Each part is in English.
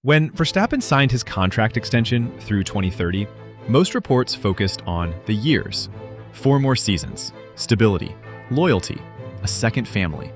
When Verstappen signed his contract extension through 2030, most reports focused on the years. 4 more seasons, stability, loyalty, a second family.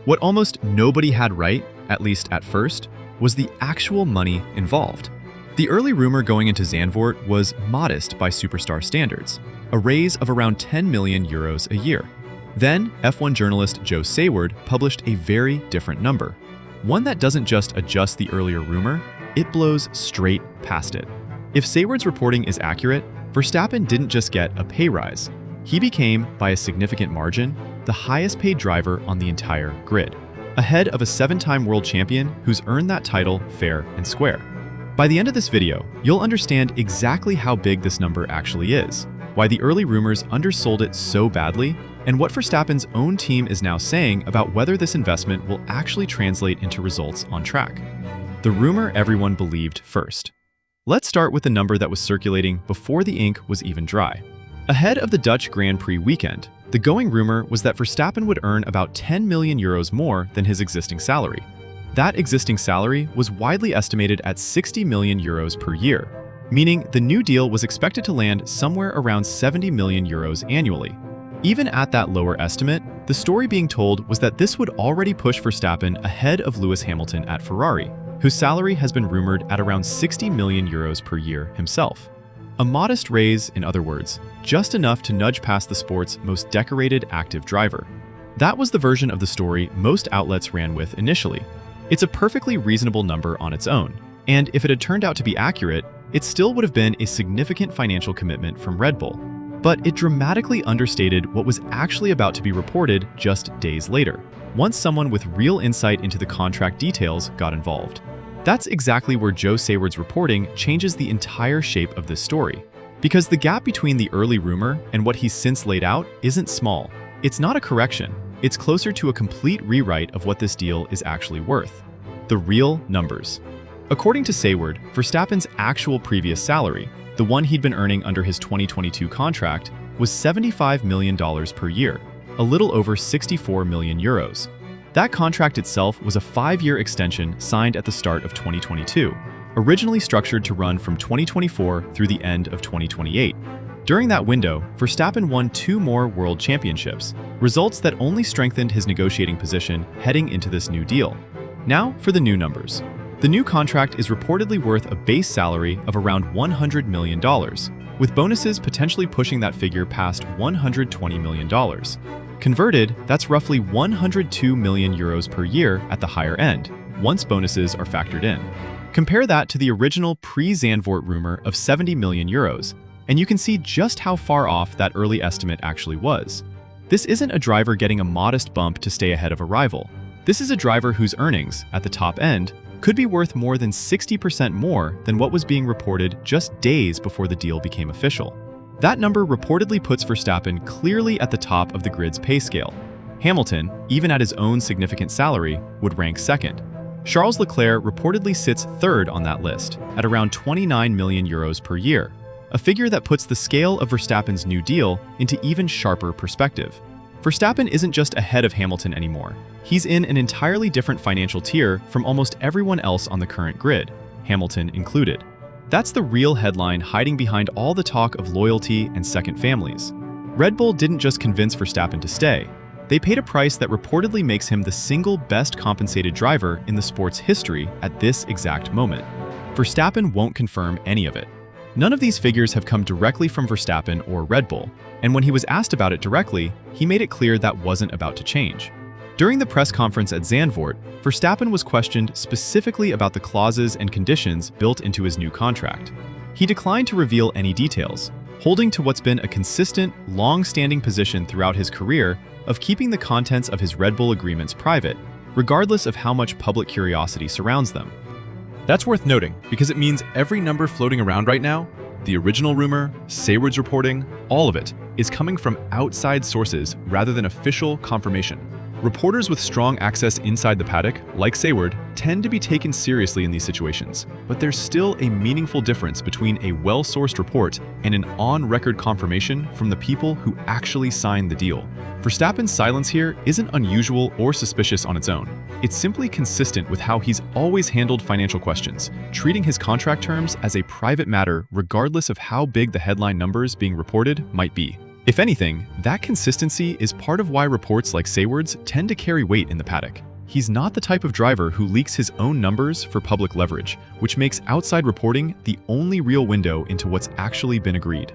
What almost nobody had right, at least at first, was the actual money involved. The early rumor going into Zandvoort was modest by superstar standards, a raise of around 10 million euros a year. Then, F1 journalist Joe Sayward published a very different number. One that doesn't just adjust the earlier rumor, it blows straight past it. If Sayward's reporting is accurate, Verstappen didn't just get a pay rise. He became, by a significant margin, the highest paid driver on the entire grid, ahead of a 7-time world champion who's earned that title fair and square. By the end of this video, you'll understand exactly how big this number actually is, why the early rumors undersold it so badly, and what Verstappen's own team is now saying about whether this investment will actually translate into results on track. The rumor everyone believed first. Let's start with the number that was circulating before the ink was even dry. Ahead of the Dutch Grand Prix weekend, the going rumor was that Verstappen would earn about 10 million euros more than his existing salary. That existing salary was widely estimated at 60 million euros per year, meaning the new deal was expected to land somewhere around 70 million euros annually. Even at that lower estimate, the story being told was that this would already push Verstappen ahead of Lewis Hamilton at Ferrari, whose salary has been rumored at around 60 million euros per year himself. A modest raise, in other words, just enough to nudge past the sport's most decorated active driver. That was the version of the story most outlets ran with initially. It's a perfectly reasonable number on its own, and if it had turned out to be accurate, it still would have been a significant financial commitment from Red Bull. But it dramatically understated what was actually about to be reported just days later, once someone with real insight into the contract details got involved. That's exactly where Joe Sayward's reporting changes the entire shape of this story. Because the gap between the early rumor and what he's since laid out isn't small. It's not a correction. It's closer to a complete rewrite of what this deal is actually worth. The real numbers. According to Sayward, Verstappen's actual previous salary, the one he'd been earning under his 2022 contract, was $75 million per year, a little over 64 million euros. That contract itself was a 5-year extension signed at the start of 2022, originally structured to run from 2024 through the end of 2028. During that window, Verstappen won 2 more world championships, results that only strengthened his negotiating position heading into this new deal. Now for the new numbers. The new contract is reportedly worth a base salary of around $100 million, with bonuses potentially pushing that figure past $120 million. Converted, that's roughly 102 million euros per year at the higher end, once bonuses are factored in. Compare that to the original pre-Zandvoort rumor of 70 million euros, and you can see just how far off that early estimate actually was. This isn't a driver getting a modest bump to stay ahead of a rival. This is a driver whose earnings, at the top end, could be worth more than 60% more than what was being reported just days before the deal became official. That number reportedly puts Verstappen clearly at the top of the grid's pay scale. Hamilton, even at his own significant salary, would rank second. Charles Leclerc reportedly sits third on that list, at around 29 million euros per year, a figure that puts the scale of Verstappen's new deal into even sharper perspective. Verstappen isn't just ahead of Hamilton anymore. He's in an entirely different financial tier from almost everyone else on the current grid, Hamilton included. That's the real headline hiding behind all the talk of loyalty and second families. Red Bull didn't just convince Verstappen to stay. They paid a price that reportedly makes him the single best compensated driver in the sport's history at this exact moment. Verstappen won't confirm any of it. None of these figures have come directly from Verstappen or Red Bull, and when he was asked about it directly, he made it clear that wasn't about to change. During the press conference at Zandvoort, Verstappen was questioned specifically about the clauses and conditions built into his new contract. He declined to reveal any details, holding to what's been a consistent, long-standing position throughout his career of keeping the contents of his Red Bull agreements private, regardless of how much public curiosity surrounds them. That's worth noting because it means every number floating around right now, the original rumor, Sayward's reporting, all of it, is coming from outside sources rather than official confirmation. Reporters with strong access inside the paddock, like Sayward, tend to be taken seriously in these situations, but there's still a meaningful difference between a well-sourced report and an on-record confirmation from the people who actually signed the deal. Verstappen's silence here isn't unusual or suspicious on its own. It's simply consistent with how he's always handled financial questions, treating his contract terms as a private matter regardless of how big the headline numbers being reported might be. If anything, that consistency is part of why reports like Sayward's tend to carry weight in the paddock. He's not the type of driver who leaks his own numbers for public leverage, which makes outside reporting the only real window into what's actually been agreed.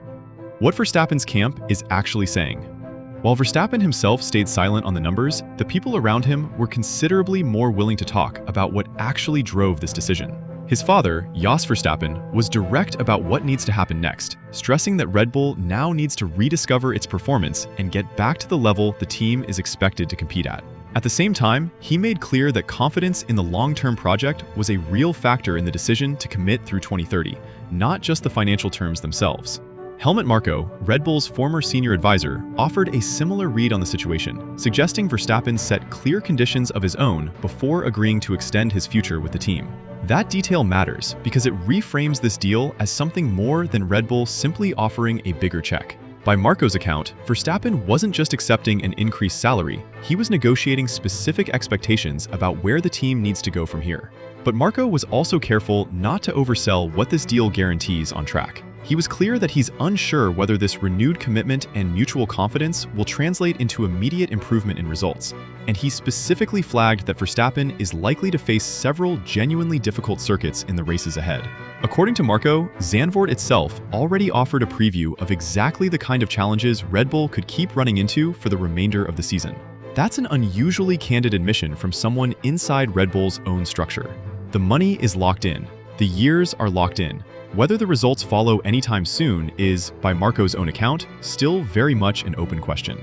What Verstappen's camp is actually saying. While Verstappen himself stayed silent on the numbers, the people around him were considerably more willing to talk about what actually drove this decision. His father, Jos Verstappen, was direct about what needs to happen next, stressing that Red Bull now needs to rediscover its performance and get back to the level the team is expected to compete at. At the same time, he made clear that confidence in the long-term project was a real factor in the decision to commit through 2030, not just the financial terms themselves. Helmut Marko, Red Bull's former senior advisor, offered a similar read on the situation, suggesting Verstappen set clear conditions of his own before agreeing to extend his future with the team. That detail matters because it reframes this deal as something more than Red Bull simply offering a bigger check. By Marko's account, Verstappen wasn't just accepting an increased salary, he was negotiating specific expectations about where the team needs to go from here. But Marko was also careful not to oversell what this deal guarantees on track. He was clear that he's unsure whether this renewed commitment and mutual confidence will translate into immediate improvement in results, and he specifically flagged that Verstappen is likely to face several genuinely difficult circuits in the races ahead. According to Marko, Zandvoort itself already offered a preview of exactly the kind of challenges Red Bull could keep running into for the remainder of the season. That's an unusually candid admission from someone inside Red Bull's own structure. The money is locked in. The years are locked in. Whether the results follow anytime soon is, by Marko's own account, still very much an open question.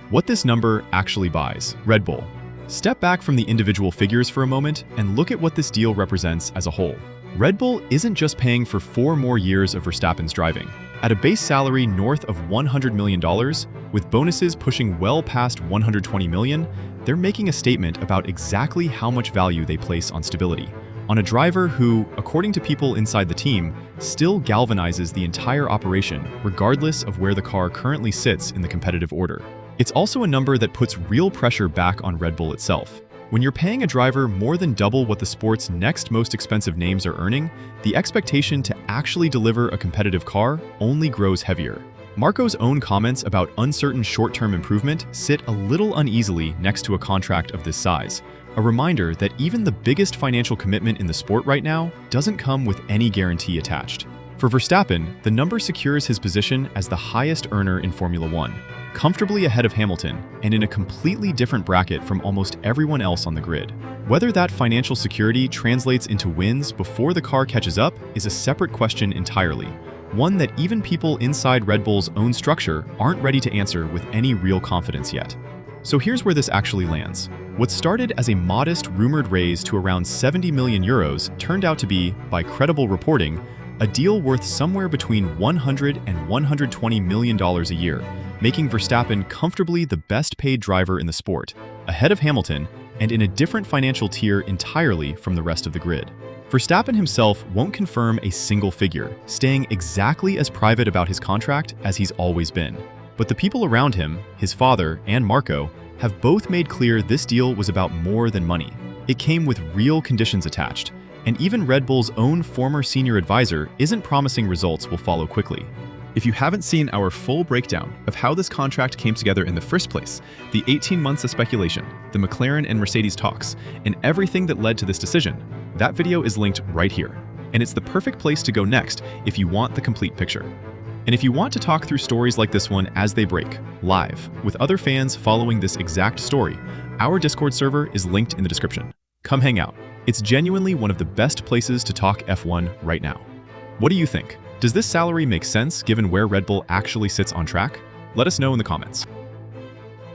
What this number actually buys Red Bull. Step back from the individual figures for a moment and look at what this deal represents as a whole. Red Bull isn't just paying for 4 more years of Verstappen's driving. At a base salary north of $100 million, with bonuses pushing well past $120 million, they're making a statement about exactly how much value they place on stability. On a driver who, according to people inside the team, still galvanizes the entire operation regardless of where the car currently sits in the competitive order. It's also a number that puts real pressure back on Red Bull itself. When you're paying a driver more than double what the sport's next most expensive names are earning, the expectation to actually deliver a competitive car only grows heavier. Marko's own comments about uncertain short-term improvement sit a little uneasily next to a contract of this size, a reminder that even the biggest financial commitment in the sport right now doesn't come with any guarantee attached. For Verstappen, the number secures his position as the highest earner in Formula One, comfortably ahead of Hamilton and in a completely different bracket from almost everyone else on the grid. Whether that financial security translates into wins before the car catches up is a separate question entirely, one that even people inside Red Bull's own structure aren't ready to answer with any real confidence yet. So here's where this actually lands. What started as a modest rumored raise to around 70 million euros turned out to be, by credible reporting, a deal worth somewhere between $100 and $120 million a year, making Verstappen comfortably the best-paid driver in the sport, ahead of Hamilton and in a different financial tier entirely from the rest of the grid. Verstappen himself won't confirm a single figure, staying exactly as private about his contract as he's always been. But the people around him, his father and Marko, have both made clear this deal was about more than money. It came with real conditions attached, and even Red Bull's own former senior advisor isn't promising results will follow quickly. If you haven't seen our full breakdown of how this contract came together in the first place, the 18 months of speculation, the McLaren and Mercedes talks, and everything that led to this decision, that video is linked right here. And it's the perfect place to go next if you want the complete picture. And if you want to talk through stories like this one as they break, live, with other fans following this exact story, our Discord server is linked in the description. Come hang out. It's genuinely one of the best places to talk F1 right now. What do you think? Does this salary make sense given where Red Bull actually sits on track? Let us know in the comments.